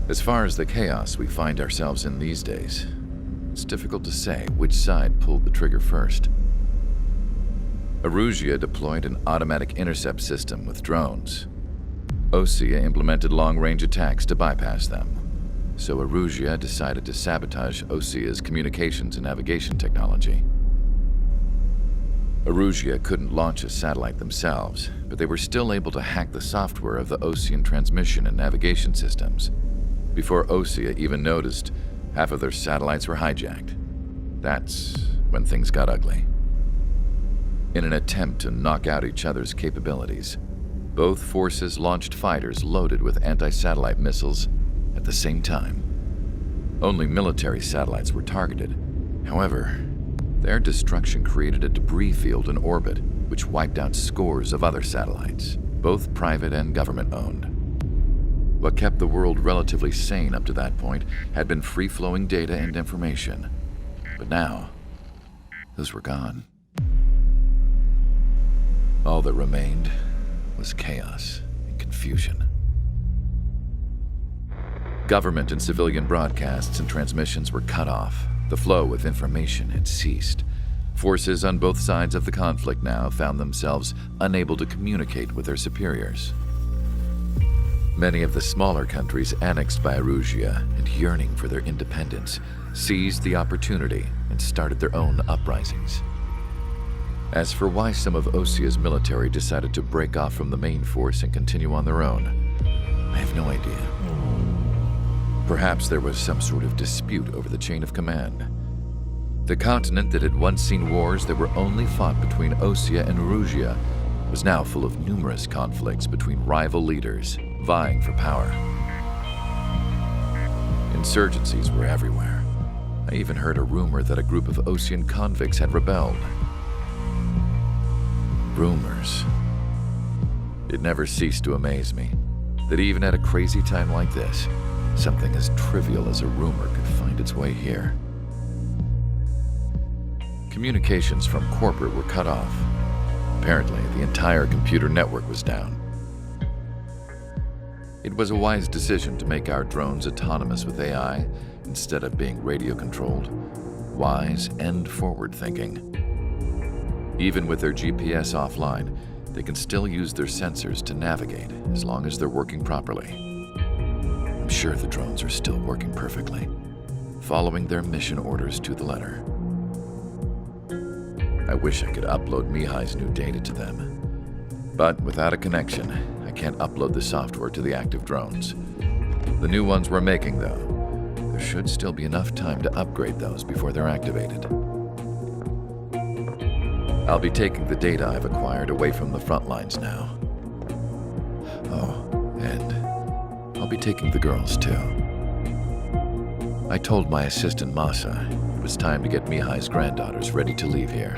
As far as the chaos we find ourselves in these days, it's difficult to say which side pulled the trigger first. Erusia deployed an automatic intercept system with drones. Osea implemented long-range attacks to bypass them. So Erusia decided to sabotage Osea's communications and navigation technology. Erusia couldn't launch a satellite themselves, but they were still able to hack the software of the Osean transmission and navigation systems. Before Osea even noticed, half of their satellites were hijacked. That's when things got ugly. In an attempt to knock out each other's capabilities, both forces launched fighters loaded with anti-satellite missiles at the same time. Only military satellites were targeted. However, their destruction created a debris field in orbit, which wiped out scores of other satellites, both private and government-owned. What kept the world relatively sane up to that point had been free-flowing data and information. But now, those were gone. All that remained was chaos and confusion. Government and civilian broadcasts and transmissions were cut off. The flow of information had ceased. Forces on both sides of the conflict now found themselves unable to communicate with their superiors. Many of the smaller countries annexed by Erusia and yearning for their independence seized the opportunity and started their own uprisings. As for why some of Osea's military decided to break off from the main force and continue on their own, I have no idea. Perhaps there was some sort of dispute over the chain of command. The continent that had once seen wars that were only fought between Osea and Erusia was now full of numerous conflicts between rival leaders vying for power. Insurgencies were everywhere. I even heard a rumor that a group of Osean convicts had rebelled. Rumors. It never ceased to amaze me that even at a crazy time like this, something as trivial as a rumor could find its way here. Communications from corporate were cut off. Apparently, the entire computer network was down. It was a wise decision to make our drones autonomous with AI instead of being radio-controlled. Wise and forward-thinking. Even with their GPS offline, they can still use their sensors to navigate as long as they're working properly. I'm sure the drones are still working perfectly, following their mission orders to the letter. I wish I could upload Mihai's new data to them. But without a connection, I can't upload the software to the active drones. The new ones we're making, though, there should still be enough time to upgrade those before they're activated. I'll be taking the data I've acquired away from the front lines now. Oh, and I'll be taking the girls, too. I told my assistant Masa it was time to get Mihai's granddaughters ready to leave here.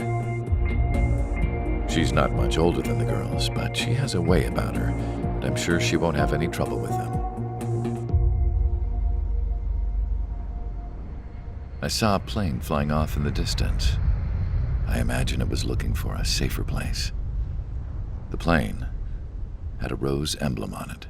She's not much older than the girls, but she has a way about her, and I'm sure she won't have any trouble with them. I saw a plane flying off in the distance. I imagine it was looking for a safer place. The plane had a rose emblem on it.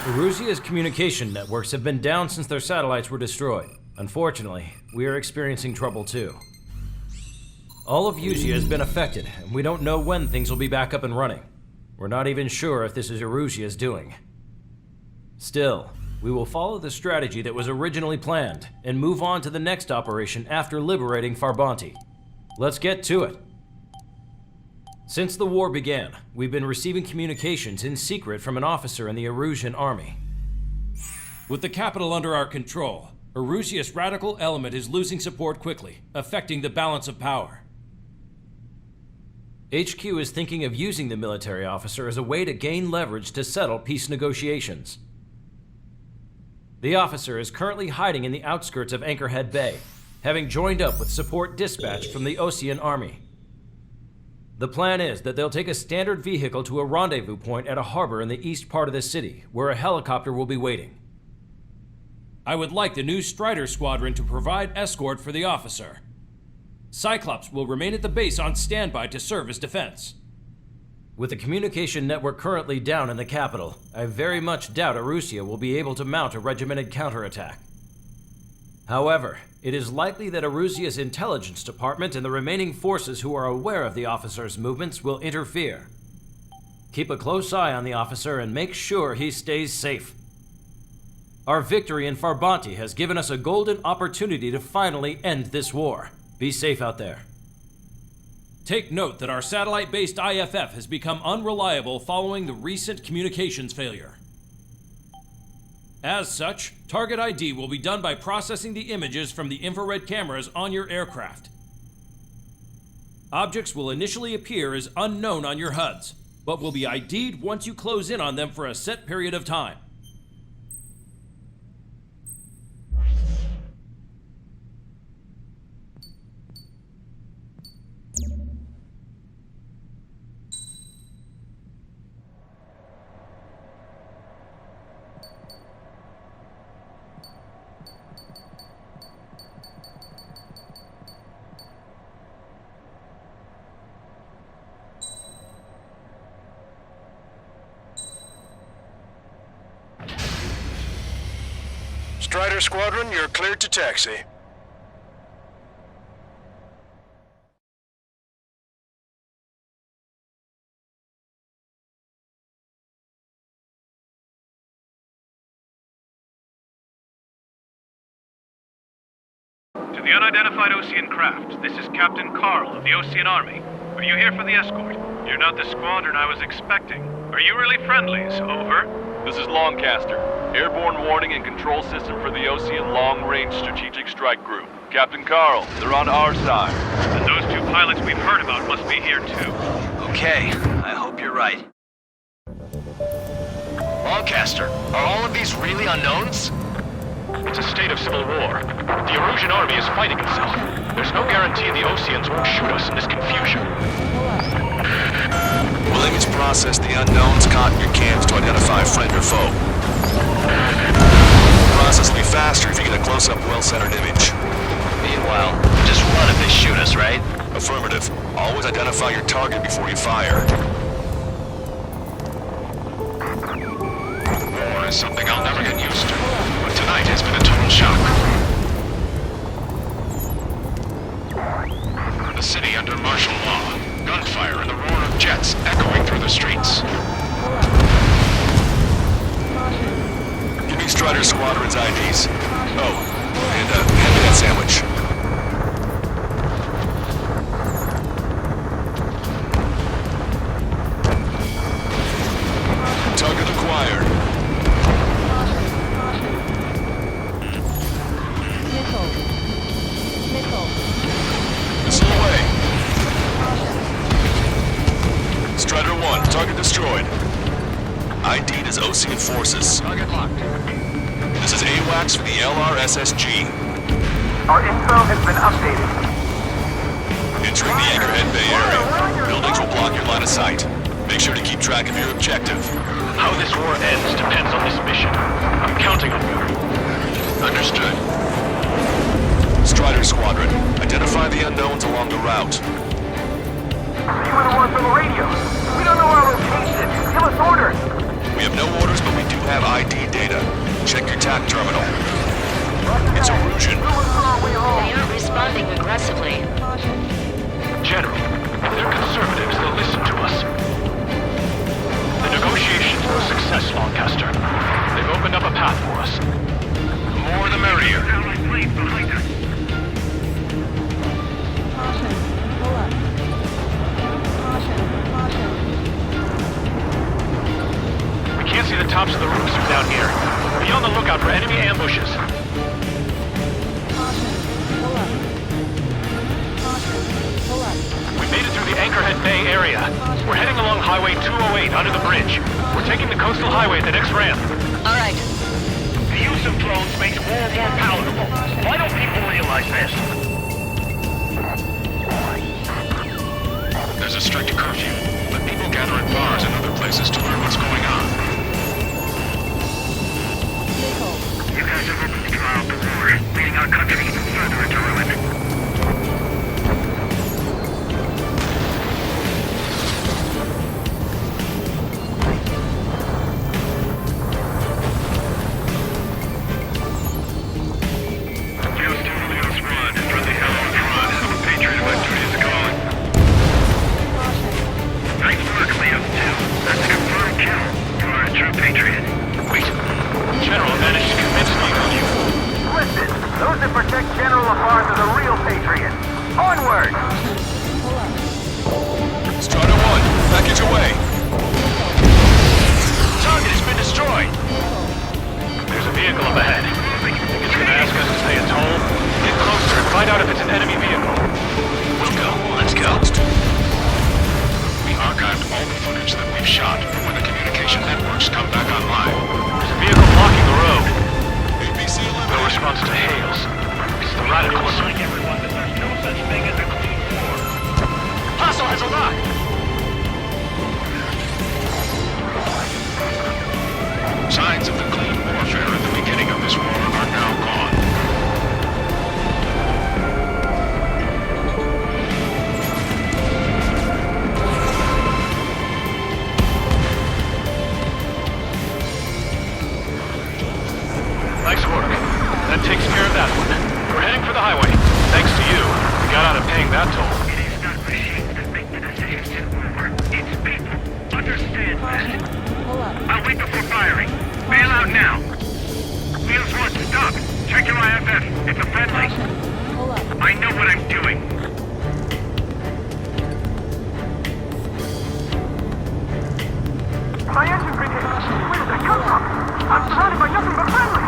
Erusia's communication networks have been down since their satellites were destroyed. Unfortunately, we are experiencing trouble too. All of Usia has been affected, and we don't know when things will be back up and running. We're not even sure if this is Erusia's doing. Still, we will follow the strategy that was originally planned and move on to the next operation after liberating Farbanti. Let's get to it. Since the war began, we've been receiving communications in secret from an officer in the Erusian army. With the capital under our control, Erusia's radical element is losing support quickly, affecting the balance of power. HQ is thinking of using the military officer as a way to gain leverage to settle peace negotiations. The officer is currently hiding in the outskirts of Anchorhead Bay, having joined up with support dispatched from the Osean army. The plan is that they'll take a standard vehicle to a rendezvous point at a harbor in the east part of the city, where a helicopter will be waiting. I would like the new Strider Squadron to provide escort for the officer. Cyclops will remain at the base on standby to serve as defense. With the communication network currently down in the capital, I very much doubt Arusea will be able to mount a regimented counterattack. However, it is likely that Arusea's intelligence department and the remaining forces who are aware of the officer's movements will interfere. Keep a close eye on the officer and make sure he stays safe. Our victory in Farbanti has given us a golden opportunity to finally end this war. Be safe out there. Take note that our satellite-based IFF has become unreliable following the recent communications failure. As such, target ID will be done by processing the images from the infrared cameras on your aircraft. Objects will initially appear as unknown on your HUDs, but will be ID'd once you close in on them for a set period of time. Strider Squadron, you're cleared to taxi. To the unidentified Osean craft, this is Captain Carl of the Osean Army. Are you here for the escort? You're not the squadron I was expecting. Are you really friendlies? Over. This is Longcaster, airborne warning and control system for the Osean Long-Range Strategic Strike Group. Captain Carl, they're on our side. And those two pilots we've heard about must be here too. Okay, I hope you're right. Longcaster, are all of these really unknowns? It's a state of civil war. The Erusian army is fighting itself. There's no guarantee the Oseans won't shoot us in this confusion. We'll image process the unknowns caught in your cams to identify friend or foe. The process will be faster if you get a close-up, well-centered image. Meanwhile, just run if they shoot us, right? Affirmative. Always identify your target before you fire. War is something I'll never get used to, but tonight has been a total shock. The city under martial law. Gunfire and the roar of jets echoing through the streets. Give me Strider Squadron's IDs. Oh, and hand me that sandwich. Target acquired. Missile away. Strider 1, target destroyed. ID'd as Osean forces. Target locked. This is AWACS for the LRSSG. Our info has been updated. Entering the Anchorhead Bay area. Buildings will block your line of sight. Make sure to keep track of your objective. How this war ends depends on this mission. I'm counting on you. Understood. Strider Squadron, identify the unknowns along the route. You were the ones on the radio. We don't know our location. Give us orders. We have no orders, but we do have ID data. Check your TAC terminal. It's Erusian. They aren't responding aggressively. General, if they're conservatives, they'll listen to us. The negotiations were a success, Lancaster. They've opened up a path for us. The more the merrier. We can't see the tops of the roofs from down here. Be on the lookout for enemy ambushes. We made it through the Anchorhead Bay area. We're heading along Highway 208 under the bridge. We're taking the coastal highway at the next ramp. All right. The use of drones makes war more palatable. Why don't people realize this? There's a strict curfew, but people gather at bars and other places to learn what's going on. You guys are that toll. It is not machines that make the decisions in war. It's people. Understand that. I'll wait before firing. Bail out now. Wheels 1, stop. Check your IFF. It's a friendly. I know what I'm doing. My engine brigade. Where did that come from? I'm surrounded by nothing but friendly.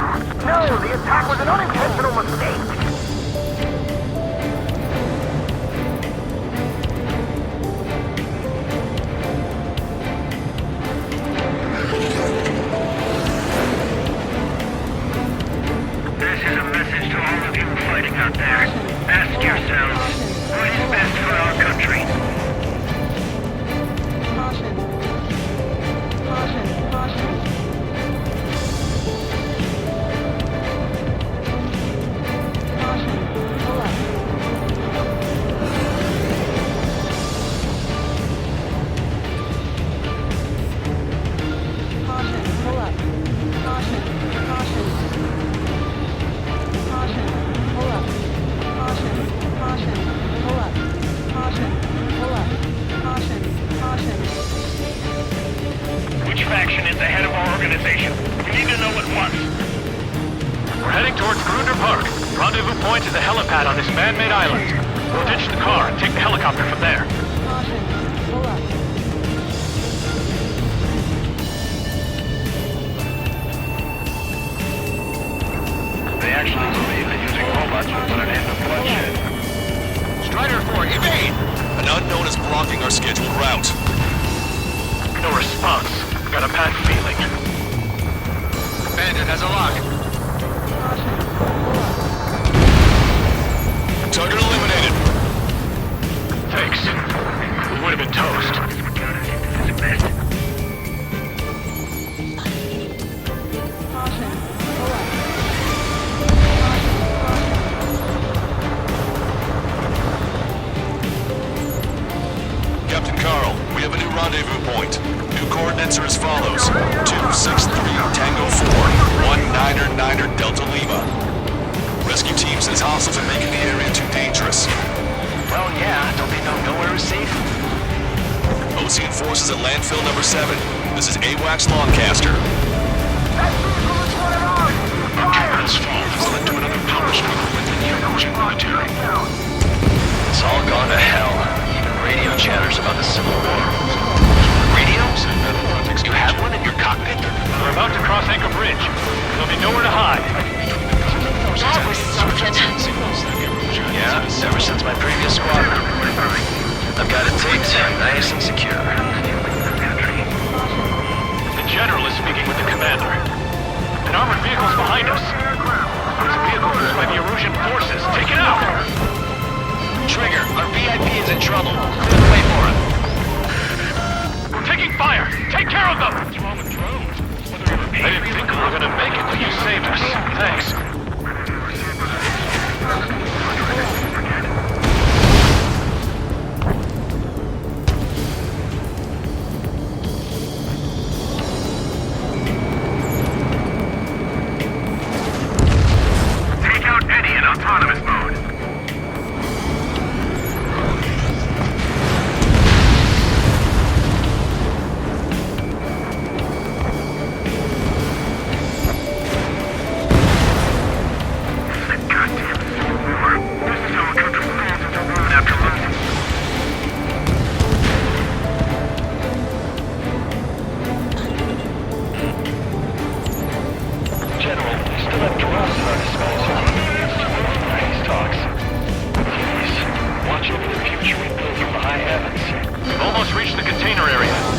No, the attack was an unintentional mistake. This is a message to all of you fighting out there. Ask yourselves, what is best for our country? Which faction is the head of our organization? We need to know at once. We're heading towards Grunder Park. Rendezvous point is a helipad on this man-made island. We'll ditch the car and take the helicopter from there. They actually believe that using robots will put an end to bloodshed. Strider 4, evade! An unknown is blocking our scheduled route. No response. Got a bad feeling. Bandit has a lock. Target eliminated. Thanks. We would have been toast. Captain Carl, we have a new rendezvous point. New coordinates are as follows. 263 Tango 4, 1999 Delta Lima. Rescue team says hostiles are making the area too dangerous. Well, yeah, don't they know nowhere is safe? Ocean forces at landfill number 7. This is AWACS Longcaster. Untitled fall has led to another power struggle within the emerging military. It's all gone to hell. Even radio chatters about the Civil War. Radios? You have one in your cockpit? We're about to cross Anchor Bridge. There'll be nowhere to hide. That was something. Yeah, ever since my previous squadron. I've got it taped, nice and secure. The General is speaking with the Commander. An armored vehicle's behind us. It's a vehicle used by the Erusian forces. Take it out! Trigger, our VIP is in trouble. Clear the way for him. We're taking fire! Take care of them! What's wrong with drones? I didn't think we were gonna make it, but you saved us. Thanks. Take out Eddie in autonomous mode.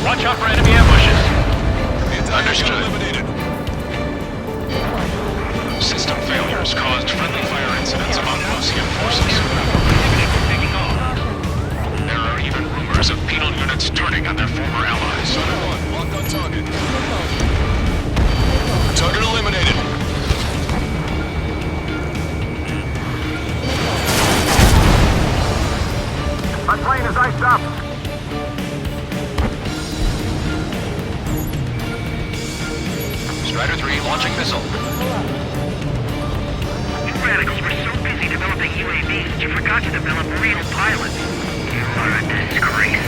Watch out for enemy ambushes. Understood. Eliminated. System failures caused friendly fire incidents among Ocean forces. There are even rumors of penal units turning on their former allies. Strider 1, locked on target. Target eliminated. My plane is iced up. Strider 3 launching missile. radicals were so busy developing UAVs that you forgot to develop real pilots. You are a disgrace.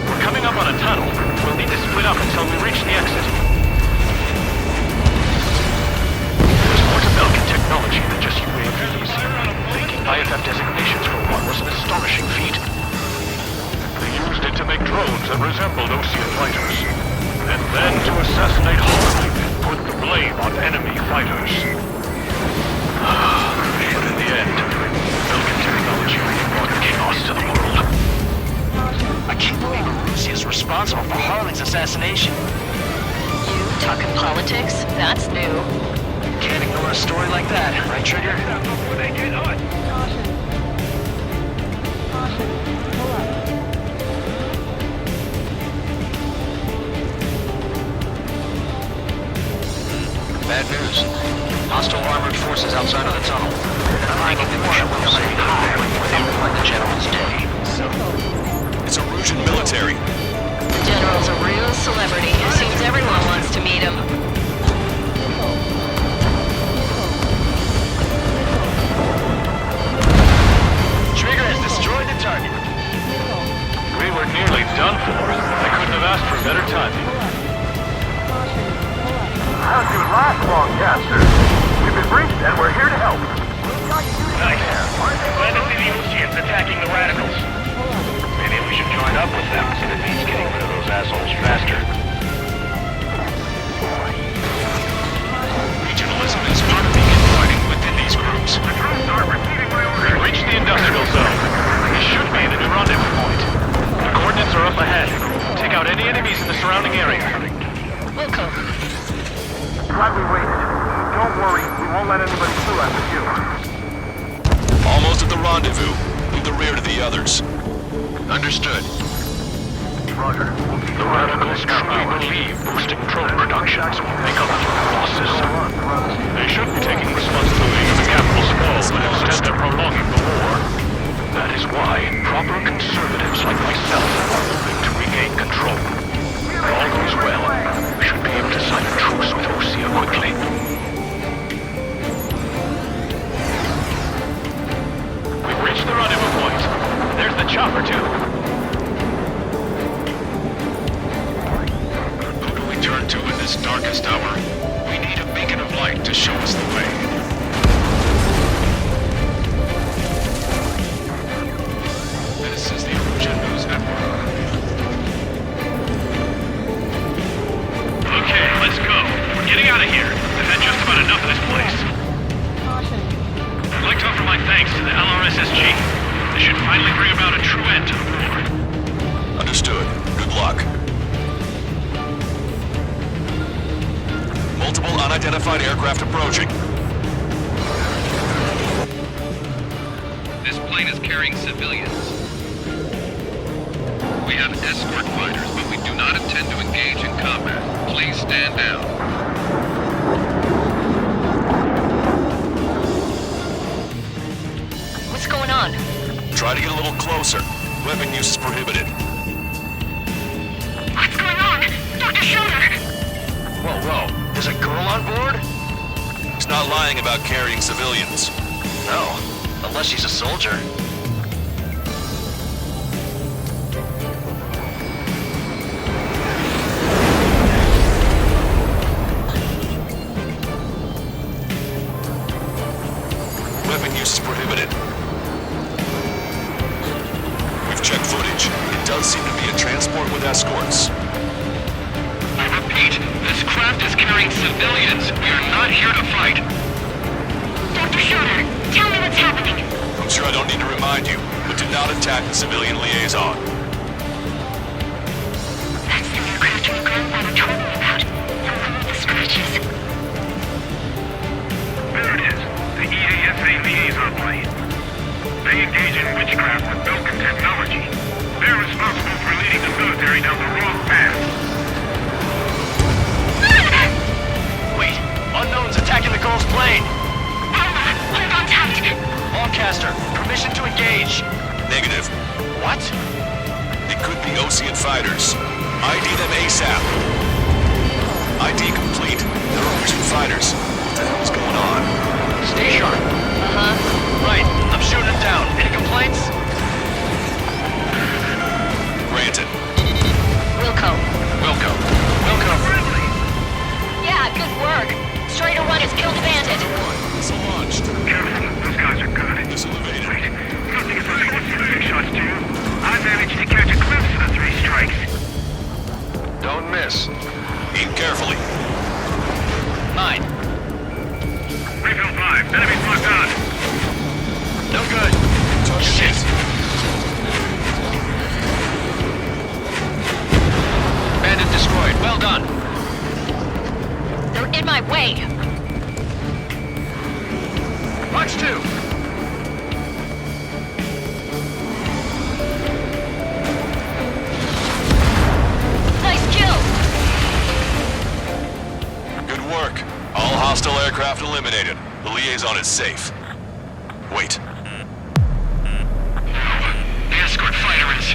We're coming up on a tunnel. We'll need to split up until we reach the exit. There's more to Belkin technology than just UAVs. Taking IFF designations for one was an astonishing feat. They used it to make drones that resembled Osean fighters. And then to assassinate horribly, put the blame on enemy fighters. But in the end, Belkin technology brought chaos to the world. I can't believe Russia is responsible for Harling's assassination. You talking politics? That's new. Can't ignore a story like that, right, Trigger? Bad news. Hostile armored forces outside of the tunnel. They're finding the war will stay high before they ruin the general's day. It's a Russian military. The general's a real celebrity. Seems everyone wants to meet him. Trigger has destroyed the target. We were nearly done for. I couldn't have asked for better timing. How'd you last long, Caster? We've been briefed and we're here to help. Nice. Glad to see the Oseans attacking the radicals. Maybe we should join up with them so that he's getting rid of those assholes faster. Regionalism is part of the infighting within these groups. The troops are receiving my orders. We reached the industrial zone. We should be the new rendezvous point. The coordinates are up ahead. Take out any enemies in the surrounding area. We'll cope. Glad we waited. Don't worry, we won't let anybody through after you. Almost at the rendezvous. Move the rear to the others. Understood. Roger. The radicals truly believe boosting drone productions will make up for their losses. They should be taking responsibility for the capital's fall, but instead they're prolonging the war. That is why proper conservatives like myself are moving to regain control. If all goes well, we should be able to sign a truce with Osea quickly. We've reached the rendezvous point. There's the chopper, too. Who do we turn to in this darkest hour? We need a beacon of light to show us the way. This is the Erosion News Network. Okay, let's go. We're getting out of here. I've had just about enough of this place. I'd like to offer my thanks to the LRSSG. This should finally bring about a true end to the war. Understood. Good luck. Multiple unidentified aircraft approaching. This plane is carrying civilians. We have escort fighters, but we do not intend to engage in combat. Please stand down. What's going on? Try to get a little closer. Weapon use is prohibited. What's going on? Dr. Schroeder! Whoa, whoa. There's a girl on board? He's not lying about carrying civilians. No, unless she's a soldier. Weapon use is prohibited. We've checked footage. It does seem to be a transport with escorts. I repeat, this craft is carrying civilians. We are not here to fight. Dr. Schroeder, tell me what's happening. I'm sure I don't need to remind you, but do not attack the civilian liaison. That's the aircraft my grandfather told me about. The one with the scratches. There it is. The EASA liaison plane. They engage in witchcraft with Belkin technology. They're responsible for leading the military down the wrong path. Wait, unknown's attacking the girl's plane. Alma, hold on tight. Longcaster, permission to engage. Negative. What? It could be Osean fighters. ID them ASAP. ID complete. They're Russian fighters. What the hell is going on? Stay sharp. Uh-huh. miss? Aim carefully. 9. Refill 5. Enemy's locked on. No good. Shit. Bandit destroyed. Well done. They're in my way. Watch 2. Nice kill. Good work. All hostile aircraft eliminated. The liaison is safe. Wait. The escort fighter is...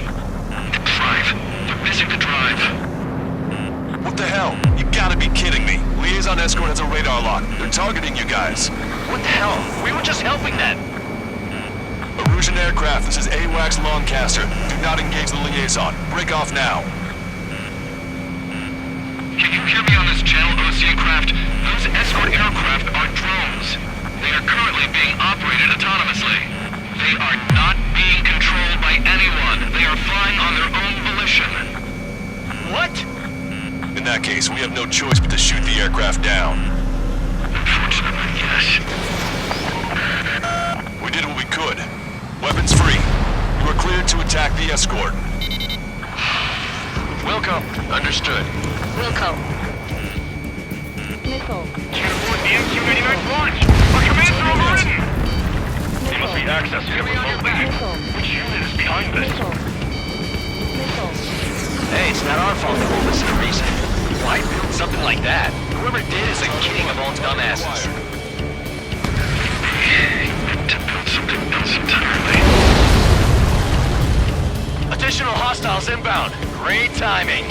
drive. They're missing the drive. What the hell? You gotta be kidding me. Liaison escort has a radar lock. They're targeting you guys. What the hell? We were just helping them. Erusian aircraft, this is AWACS Longcaster. Do not engage the liaison. Break off now. Can you hear me on this channel, Ocean craft? Those escort aircraft are drones. They are currently being operated autonomously. They are not being controlled by anyone. They are flying on their own volition. What? In that case, we have no choice but to shoot the aircraft down. Unfortunately, yes. We did what we could. Weapons free. You are cleared to attack the escort. Wilco. Understood. Wilco. Can't afford the MQ-99's launch. Our commands are overridden. They must be accessing it remotely. Which unit is behind this? Hey, it's not our fault they won't listen to reason. Why build something like that? Whoever did is a king of all dumbasses. To build something else entirely. Additional hostiles inbound. Great timing.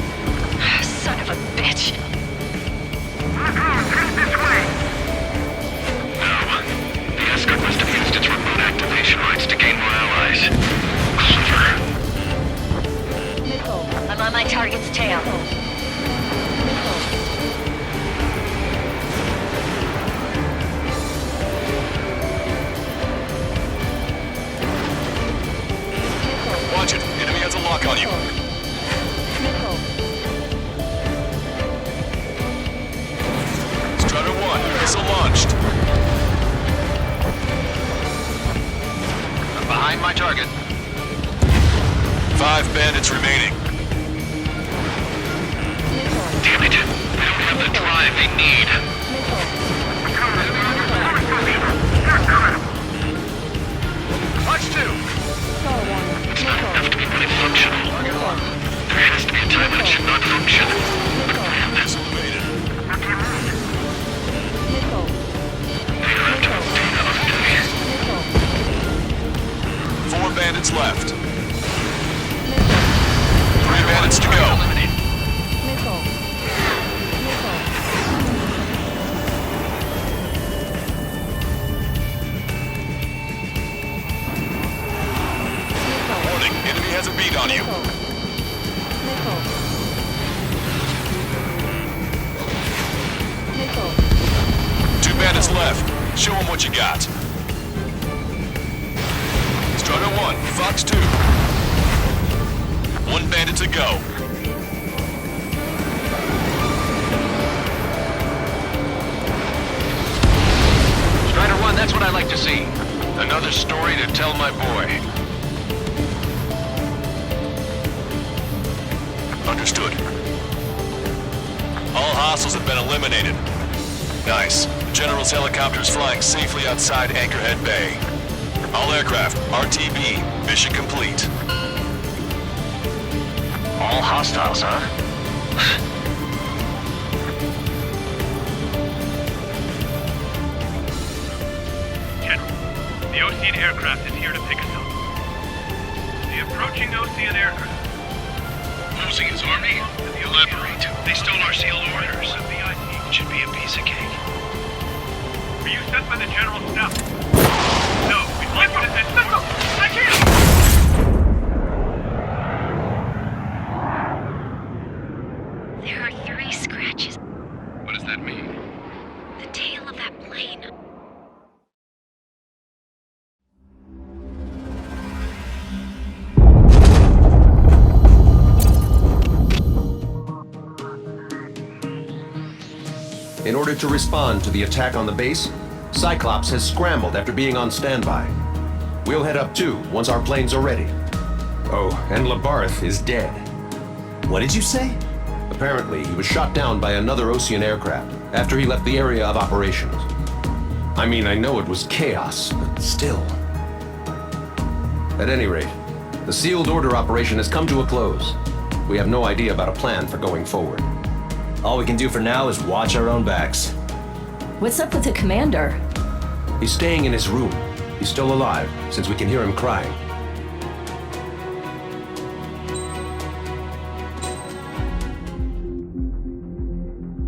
Son of a bitch. This way. No. The escort must have used its remote activation rights to gain more allies. Clever. I'm on my target's tail. Watch it. Enemy has a lock on you. Strider 1, missile launched. I'm behind my target. 5 bandits remaining. Damn it. They don't have the drive they need. Watch 2. It's not enough to be fully functional. There has to be a time when it should not function. Missile evaded. They are after the 4 bandits left. 3 bandits to go. Warning, enemy has a beat on you. Two bandits left. Show them what you got. Strider 1, Fox 2. 1 bandit to go. Strider 1, that's what I like to see. Another story to tell my boy. Understood. All hostiles have been eliminated. Nice. General's helicopter is flying safely outside Anchorhead Bay. All aircraft, RTB, mission complete. All hostiles, huh? General, the Ocean aircraft is here to pick us up. The approaching Ocean aircraft. Losing his army? Elaborate. They stole our sealed orders. It should be a piece of cake. Were you sent by the General's staff? No, we'd like you to send... I can't! There are 3 scratches. What does that mean? The tail of that plane. In order to respond to the attack on the base, Cyclops has scrambled after being on standby. We'll head up too, once our planes are ready. Oh, and Labarth is dead. What did you say? Apparently, he was shot down by another Ocean aircraft after he left the area of operations. I mean, I know it was chaos, but still. At any rate, the sealed order operation has come to a close. We have no idea about a plan for going forward. All we can do for now is watch our own backs. What's up with the commander? He's staying in his room. He's still alive, since we can hear him crying.